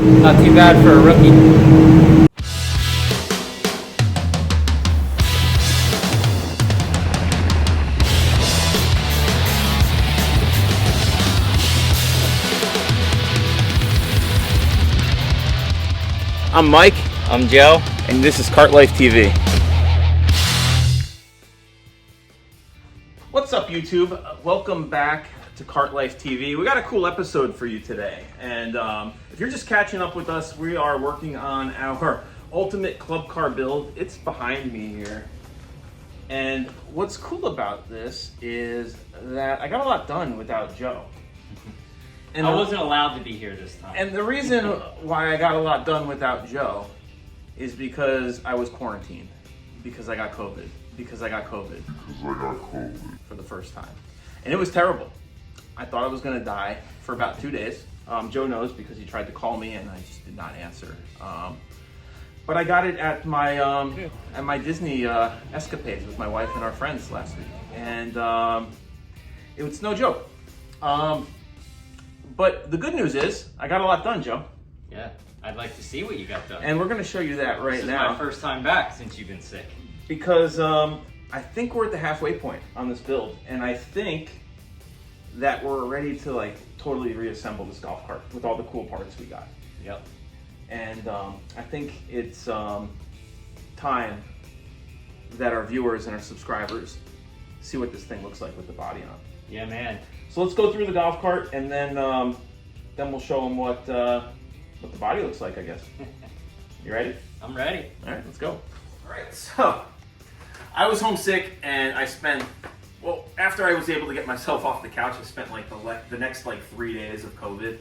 Not too bad for a rookie. I'm Mike, I'm Joe. and this is Kart Life TV. What's up, YouTube? Welcome back to Kart Life TV. We got a cool episode for you today, and if you're just catching up with us, we are working on our ultimate club car build. It's behind me here, and what's cool about this is that I got a lot done without Joe. And I wasn't allowed to be here this time. And the reason why I got a lot done without Joe is because I was quarantined, because I got COVID for the first time. And it was terrible. I thought I was gonna die for about 2 days. Joe knows because he tried to call me and I just did not answer. But I got it at my Disney escapades with my wife and our friends last week. And it was no joke. But the good news is, I got a lot done, Joe. Yeah, I'd like to see what you got done. And we're gonna show you that right This is now. my first time back since you've been sick. Because I think we're at the halfway point on this build. And I think that we're ready to like totally reassemble this golf cart with all the cool parts we got. Yep. And I think it's time that our viewers and our subscribers see what this thing looks like with the body on. Yeah, man. So let's go through the golf cart, and then we'll show them what the body looks like, I guess. You ready? I'm ready. All right, let's go. All right, so I was homesick, and I spent, well, after I was able to get myself off the couch, I spent like the next like 3 days of COVID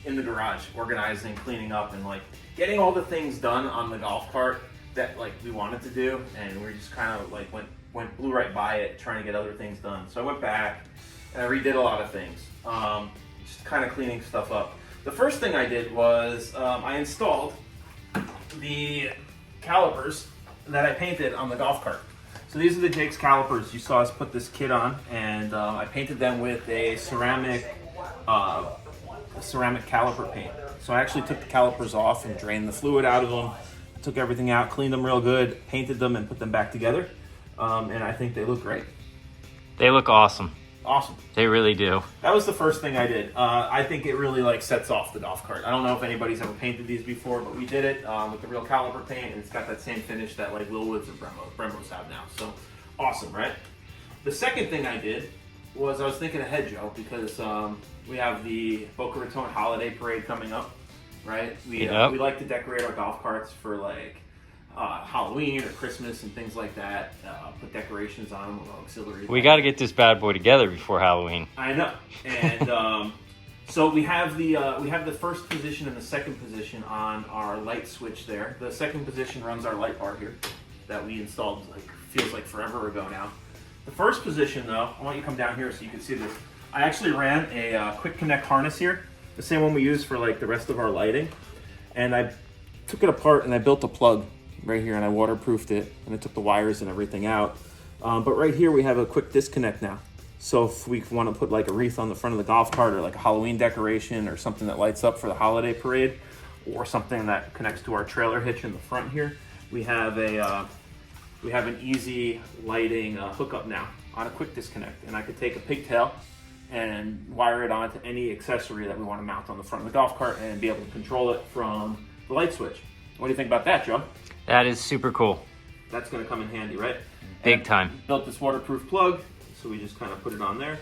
in the garage, organizing, cleaning up, and like getting all the things done on the golf cart that like we wanted to do, and we just kind of like blew right by it, trying to get other things done. So I went back and I redid a lot of things, just kind of cleaning stuff up. The first thing I did was I installed the calipers that I painted on the golf cart. So these are the Jake's calipers. You saw us put this kit on, and I painted them with a ceramic caliper paint. So I actually took the calipers off and drained the fluid out of them, took everything out, cleaned them real good, painted them, and put them back together. And I think they look great. They look awesome. Awesome. They really do. That was the first thing I did. I think it really like sets off the golf cart. I don't know if anybody's ever painted these before, but we did it with the real caliper paint, and it's got that same finish that like Lilwoods and Brembo's have now. So awesome, right? The second thing I did was I was thinking ahead, Joe, because we have the Boca Raton Holiday Parade coming up, right? We like to decorate our golf carts for like Halloween or Christmas and things like that. Put decorations on them with auxiliary. We got to get this bad boy together before Halloween. I know. And so we have the first position and the second position on our light switch there. The second position runs our light bar here that we installed like feels like forever ago now. The first position though, I want you to come down here so you can see this. I actually ran a quick connect harness here, the same one we use for like the rest of our lighting, and I took it apart and I built a plug right here, and I waterproofed it, and I took the wires and everything out. But right here we have a quick disconnect now. So if we want to put like a wreath on the front of the golf cart, or like a Halloween decoration, or something that lights up for the holiday parade, or something that connects to our trailer hitch in the front here, we have an easy lighting hookup now on a quick disconnect. And I could take a pigtail and wire it onto any accessory that we want to mount on the front of the golf cart and be able to control it from the light switch. What do you think about that, Joe? That is super cool. That's going to come in handy, right? Big time. Built this waterproof plug, so we just kind of put it on there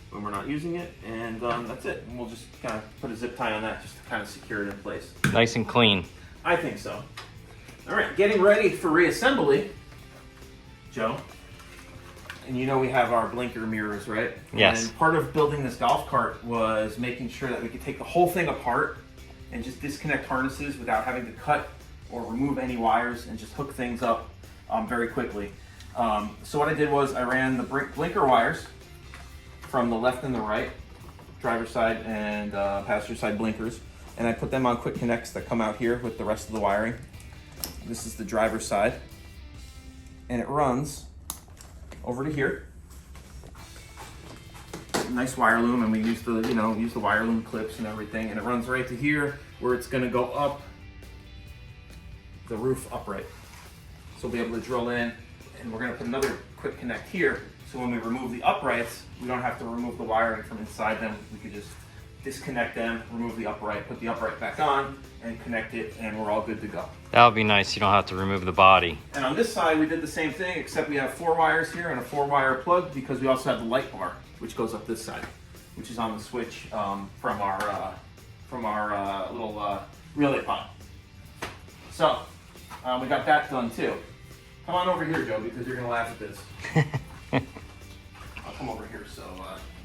when we're not using it, and that's it. And we'll just kind of put a zip tie on that just to kind of secure it in place. Nice and clean. I think so. All right, getting ready for reassembly, Joe. And you know we have our blinker mirrors, right? Yes. And part of building this golf cart was making sure that we could take the whole thing apart and just disconnect harnesses without having to cut or remove any wires, and just hook things up very quickly. So what I did was I ran the blinker wires from the left and the right, driver's side and passenger side blinkers, and I put them on quick connects that come out here with the rest of the wiring. This is the driver's side, and it runs over to here. nice wire loom, and we use the use the wire loom clips and everything, and it runs right to here where it's going to go up the roof upright. So we'll be able to drill in, and we're going to put another quick connect here. So when we remove the uprights, we don't have to remove the wiring from inside them. We could just disconnect them, remove the upright, put the upright back on, and connect it, and we're all good to go. That would be nice. You don't have to remove the body. And on this side, we did the same thing, except we have 4 wires here and a 4-wire plug, because we also have the light bar, which goes up this side, which is on the switch from our little relay pod. So we got that done too. Come on over here, Joe, because you're gonna laugh at this. I'll come over here so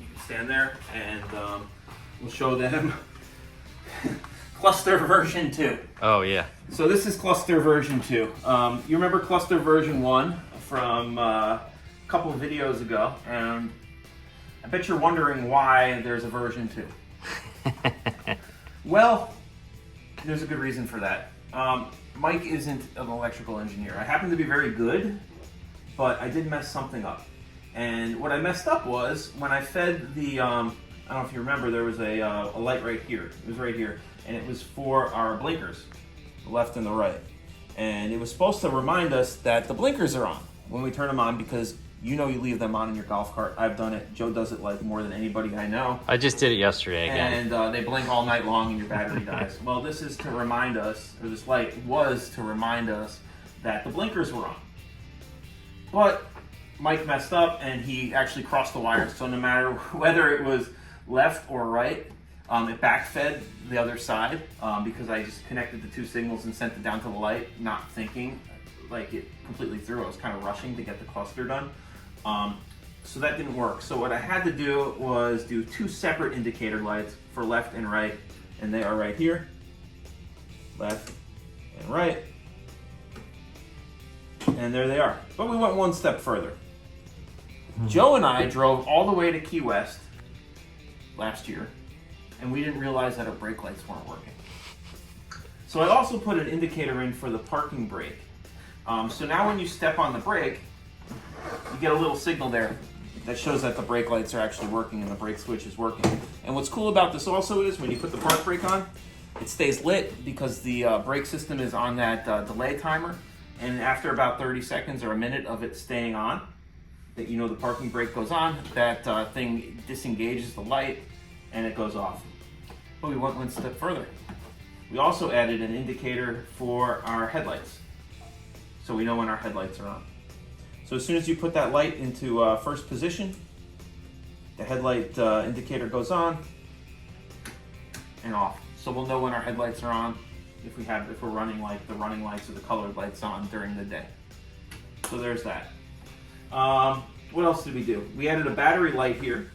you can stand there, and we'll show them cluster version 2. Oh yeah. So this is cluster version 2. You remember cluster version 1 from a couple of videos ago, and I bet you're wondering why there's a version 2. Well, there's a good reason for that. Mike isn't an electrical engineer. I happen to be very good, but I did mess something up. And what I messed up was when I fed the, I don't know if you remember, there was a light right here. It was right here. And it was for our blinkers, the left and the right. And it was supposed to remind us that the blinkers are on when we turn them on, because you leave them on in your golf cart. I've done it. Joe does it like more than anybody I know. I just did it yesterday again. And they blink all night long and your battery dies. Well, this is to remind us, or this light was to remind us that the blinkers were on. But Mike messed up and he actually crossed the wires. So no matter whether it was left or right, it backfed the other side because I just connected the 2 signals and sent it down to the light, not thinking. Like, it completely threw. I was kind of rushing to get the cluster done. So that didn't work. So what I had to do was do 2 separate indicator lights for left and right, and they are right here, left and right, and there they are. But we went one step further. Joe and I drove all the way to Key West last year, and we didn't realize that our brake lights weren't working. So I also put an indicator in for the parking brake. So now when you step on the brake, you get a little signal there that shows that the brake lights are actually working and the brake switch is working. And what's cool about this also is when you put the park brake on, it stays lit because the brake system is on that delay timer. And after about 30 seconds or a minute of it staying on, that the parking brake goes on, that thing disengages the light and it goes off. But we went one step further. We also added an indicator for our headlights, so we know when our headlights are on. So as soon as you put that light into first position, the headlight indicator goes on and off. So we'll know when our headlights are on if we're running like the running lights or the colored lights on during the day. So there's that. What else did we do? We added a battery light here.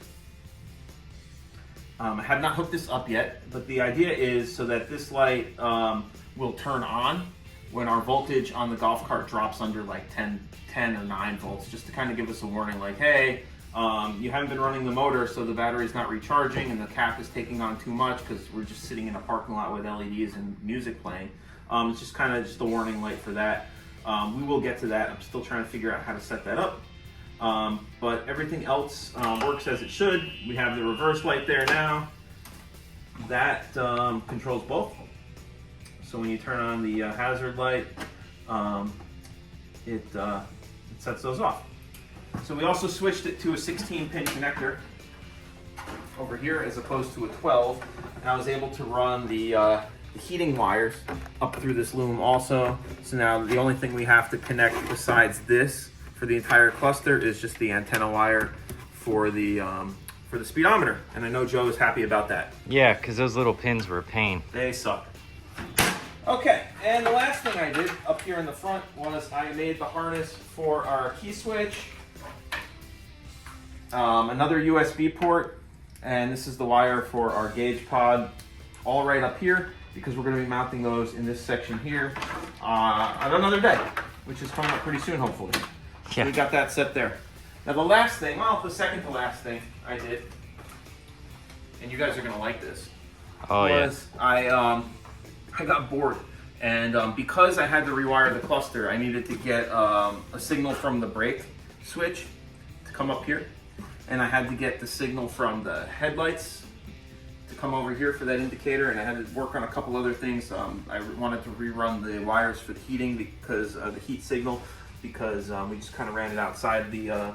I have not hooked this up yet, but the idea is so that this light will turn on when our voltage on the golf cart drops under like 10 or 9 volts, just to kind of give us a warning like, hey, you haven't been running the motor, so the battery's not recharging and the cap is taking on too much because we're just sitting in a parking lot with LEDs and music playing. It's just kind of just a warning light for that. We will get to that. I'm still trying to figure out how to set that up. But everything else works as it should. We have the reverse light there now. That controls both. So when you turn on the hazard light, it sets those off. So we also switched it to a 16-pin connector over here as opposed to a 12. And I was able to run the heating wires up through this loom also. So now the only thing we have to connect besides this for the entire cluster is just the antenna wire for the speedometer. And I know Joe is happy about that. Yeah, because those little pins were a pain. They suck. Okay, and the last thing I did up here in the front was I made the harness for our key switch, another USB port, and this is the wire for our gauge pod, all right up here, because we're going to be mounting those in this section here on another day, which is coming up pretty soon, hopefully. Yeah. So we got that set there. Now the last thing, well, the second to last thing I did, and you guys are going to like this, was I got bored, and because I had to rewire the cluster, I needed to get a signal from the brake switch to come up here. and I had to get the signal from the headlights to come over here for that indicator, and I had to work on a couple other things. I wanted to rerun the wires for the heating because the heat signal, because we just kind of ran it outside the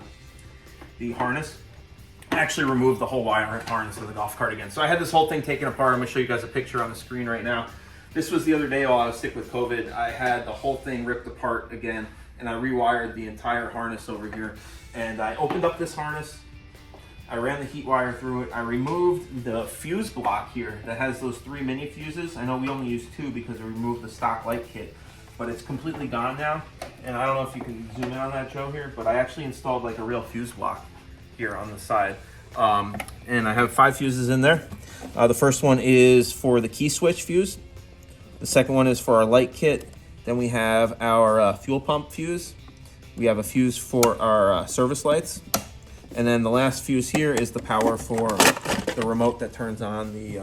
harness. I actually removed the whole wire harness of the golf cart again. So I had this whole thing taken apart. I'm gonna show you guys a picture on the screen right now. This was the other day while I was sick with COVID. I had the whole thing ripped apart again, and I rewired the entire harness over here. And I opened up this harness, I ran the heat wire through it, I removed the fuse block here that has those 3 mini fuses. I know we only use 2 because we removed the stock light kit, but it's completely gone now. And I don't know if you can zoom in on that, Joe, here, but I actually installed like a real fuse block here on the side. And I have 5 fuses in there. The first one is for the key switch fuse. The second one is for our light kit. Then we have our fuel pump fuse. We have a fuse for our service lights. And then the last fuse here is the power for the remote that turns on the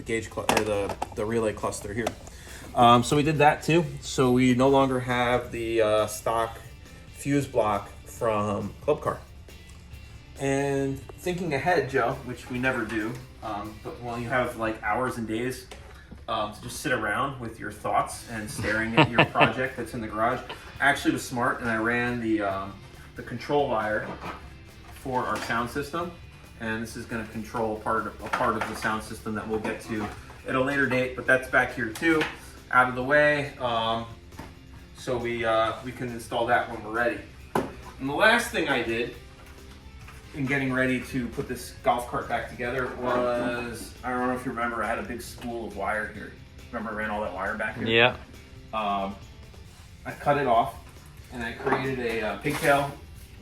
gauge or the relay cluster here. So we did that too. So we no longer have the stock fuse block from Club Car. And thinking ahead, Joe, which we never do, but while you have like hours and days to just sit around with your thoughts and staring at your project that's in the garage, I actually was smart and I ran the control wire for our sound system. And this is going to control a part of the sound system that we'll get to at a later date, but that's back here too, out of the way, so we can install that when we're ready. And the last thing I did in getting ready to put this golf cart back together was, I don't know if you remember, I had a big spool of wire here. Remember I ran all that wire back here? Yeah. I cut it off and I created a pigtail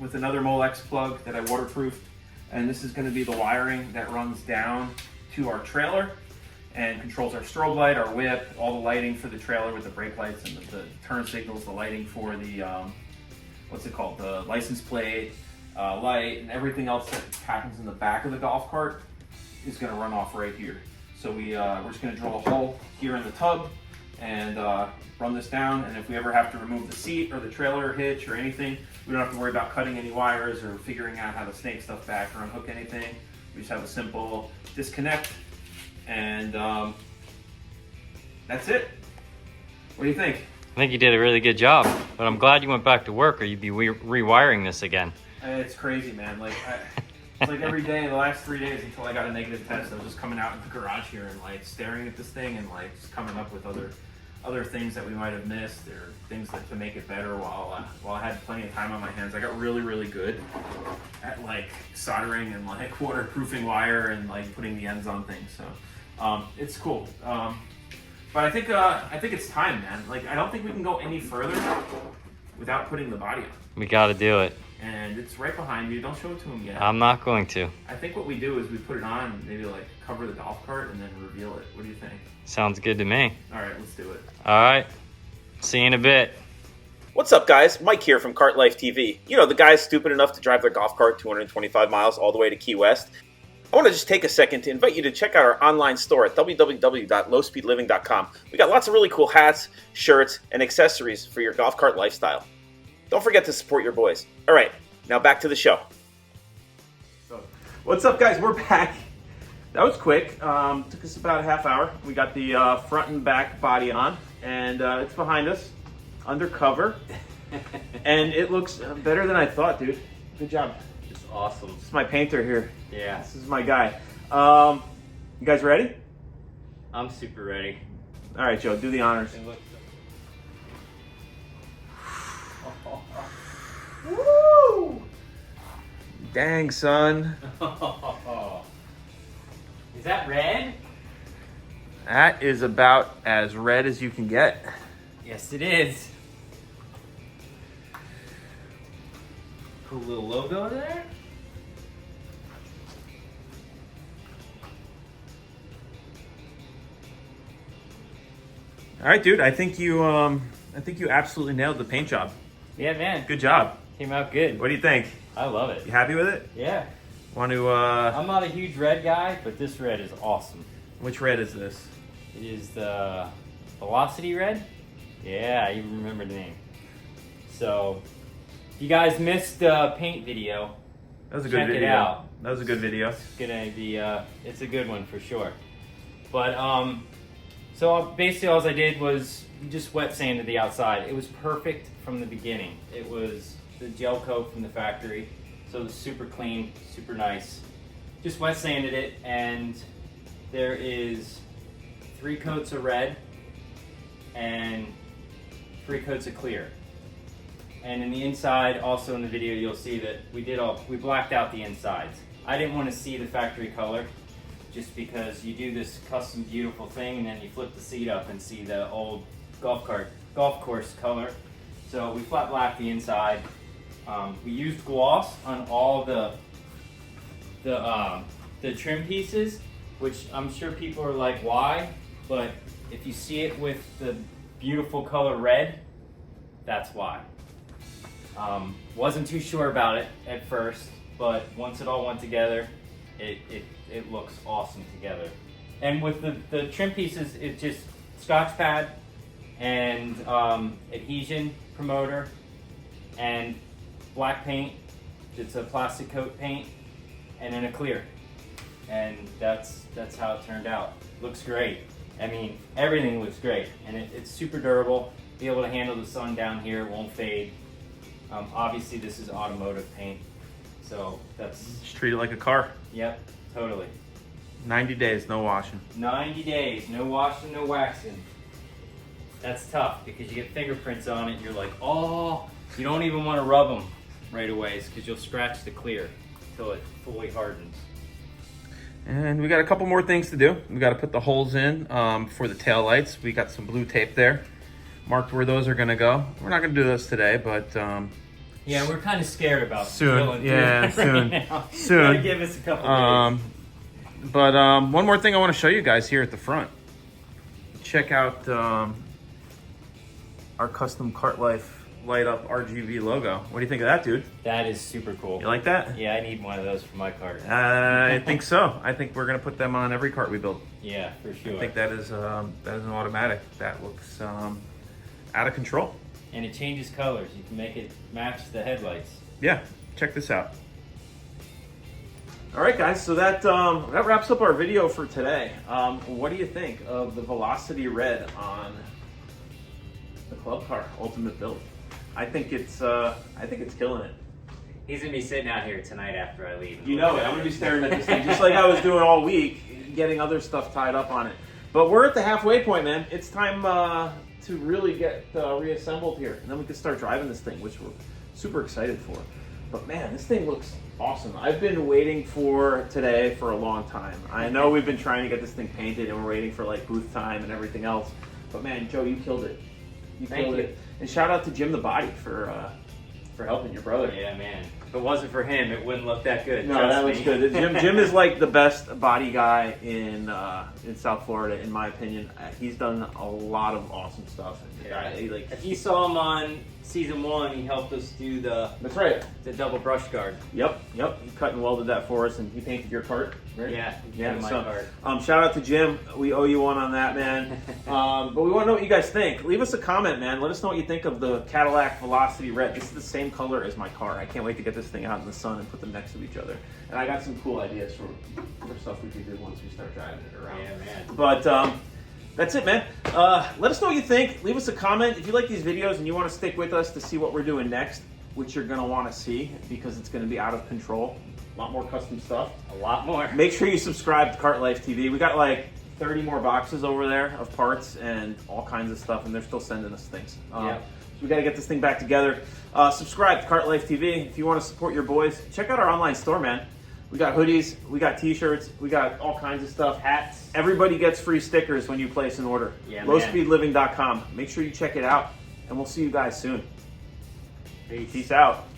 with another Molex plug that I waterproofed. And this is gonna be the wiring that runs down to our trailer and controls our strobe light, our whip, all the lighting for the trailer with the brake lights and the turn signals, the lighting for the, what's it called? The license plate, light, and everything else that happens in the back of the golf cart is gonna run off right here. So we're just gonna drill a hole here in the tub and run this down. And if we ever have to remove the seat or the trailer hitch or anything, we don't have to worry about cutting any wires or figuring out how to snake stuff back or unhook anything. We just have a simple disconnect and that's it. What do you think? I think you did a really good job, but I'm glad you went back to work or you'd be rewiring this again. It's crazy, man. Like, it's like every day, the last 3 days until I got a negative test, I was just coming out in the garage here and like staring at this thing and like just coming up with other things that we might have missed or things to make it better while I had plenty of time on my hands. I got really, really good at like soldering and like waterproofing wire and like putting the ends on things. So it's cool. But I think it's time, man. Like, I don't think we can go any further without putting the body on. We got to do it. And it's right behind you. Don't show it to him yet. I'm not going to. I think what we do is we put it on, maybe like cover the golf cart and then reveal it. What do you think? Sounds good to me. All right, let's do it. All right. See you in a bit. What's up, guys? Mike here from Cart Life TV. You know, the guys stupid enough to drive their golf cart 225 miles all the way to Key West. I want to just take a second to invite you to check out our online store at www.lowspeedliving.com. We got lots of really cool hats, shirts, and accessories for your golf cart lifestyle. Don't forget to support your boys. All right, now back to the show. What's up, guys? We're back. That was quick. Took us about a half hour. We got the front and back body on, and it's behind us, undercover, and it looks better than I thought, dude. Good job. It's awesome. This is my painter here. Yeah. This is my guy. You guys ready? I'm super ready. All right, Joe, do the honors. Woo! Dang, son. Is that red? That is about as red as you can get. Yes, it is. Cool little logo there. All right, dude. I think you absolutely nailed the paint job. Yeah, man. Good job. Came out good. What do you think? I love it. You happy with it? Yeah. Want to? I'm not a huge red guy, but this red is awesome. Which red is this? It is the Velocity Red. Yeah, I even remember the name. So, if you guys missed the paint video, That was a good check video. it out. That was a good video. It's a good one for sure. But so basically all I did was just wet sanded the outside. It was perfect from the beginning. It was the gel coat from the factory, so it was super clean, super nice. Just wet sanded it, and there is 3 coats of red and 3 coats of clear. And in the inside, also in the video, you'll see that we blacked out the insides. I didn't want to see the factory color, just because you do this custom beautiful thing and then you flip the seat up and see the old golf course color. So we flat blacked the inside. We used gloss on all the trim pieces, which I'm sure people are like, why? But if you see it with the beautiful color red, that's why. Wasn't too sure about it at first, but once it all went together, it looks awesome together. And with the trim pieces, it's just Scotch pad and adhesion promoter and black paint. It's a plastic coat paint, and then a clear. And that's how it turned out. Looks great. I mean, everything looks great, and it's super durable. Be able to handle the sun down here, it won't fade. Obviously, this is automotive paint, so that's... Just treat it like a car. Yep, totally. 90 days, no washing. 90 days, no washing, no waxing. That's tough, because you get fingerprints on it, and you're like, oh, you don't even want to rub them right away, because you'll scratch the clear until it fully hardens. And we got a couple more things to do. We got to put the holes in for the tail lights. We got some blue tape there, marked where those are going to go. We're not going to do those today, but yeah, we're kind of scared about soon. Going Yeah, through soon. right now. Soon. Gotta give us a couple days. But one more thing I want to show you guys here at the front. Check out our custom Kart Life light up RGB logo. What do you think of that, dude? That is super cool. You like that? Yeah, I need one of those for my cart. I think so. I think we're gonna put them on every cart we build. Yeah, for sure. I think that is an automatic. That looks out of control. And it changes colors. You can make it match the headlights. Yeah, check this out. All right, guys. So that wraps up our video for today. What do you think of the Velocity Red on the Club Car Ultimate Build? I think it's killing it. He's gonna be sitting out here tonight after I leave. You know it. I'm gonna be staring at this thing just like I was doing all week, getting other stuff tied up on it. But we're at the halfway point, man. It's time to really get reassembled here, and then we can start driving this thing, which we're super excited for. But man, this thing looks awesome. I've been waiting for today for a long time. I know we've been trying to get this thing painted, and we're waiting for like booth time and everything else. But man, Joe, you killed it. You killed it. And shout out to Jim the Body for helping your brother. Yeah, man. If it wasn't for him, it wouldn't look that good. No, trust that looks me. good. Jim is like the best body guy in South Florida, in my opinion. He's done a lot of awesome stuff. Yeah. Like, If you saw him on season 1, he helped us do that's right. the double brush guard. Yep. He cut and welded that for us, and he painted your cart, right? Yeah, Yeah. my So, cart. shout out to Jim. We owe you one on that, man. But we want to know what you guys think. Leave us a comment, man. Let us know what you think of the Cadillac Velocity Red. This is the same color as my car. I can't wait to get this thing out in the sun and put them next to each other. And I got some cool ideas for stuff we could do once we start driving it around. Yeah, man. But that's it, man. Let us know what you think. Leave us a comment. If you like these videos and you want to stick with us to see what we're doing next, which you're going to want to see because it's going to be out of control. A lot more custom stuff. A lot more. Make sure you subscribe to Kart Life TV. We got like 30 more boxes over there of parts and all kinds of stuff, and they're still sending us things. Yeah. So we got to get this thing back together. Subscribe to Kart Life TV. If you want to support your boys, check out our online store, man. We got hoodies, we got t-shirts, we got all kinds of stuff. Hats. Everybody gets free stickers when you place an order. Yeah, Lowspeedliving.com. Make sure you check it out, and we'll see you guys soon. Peace. Peace out.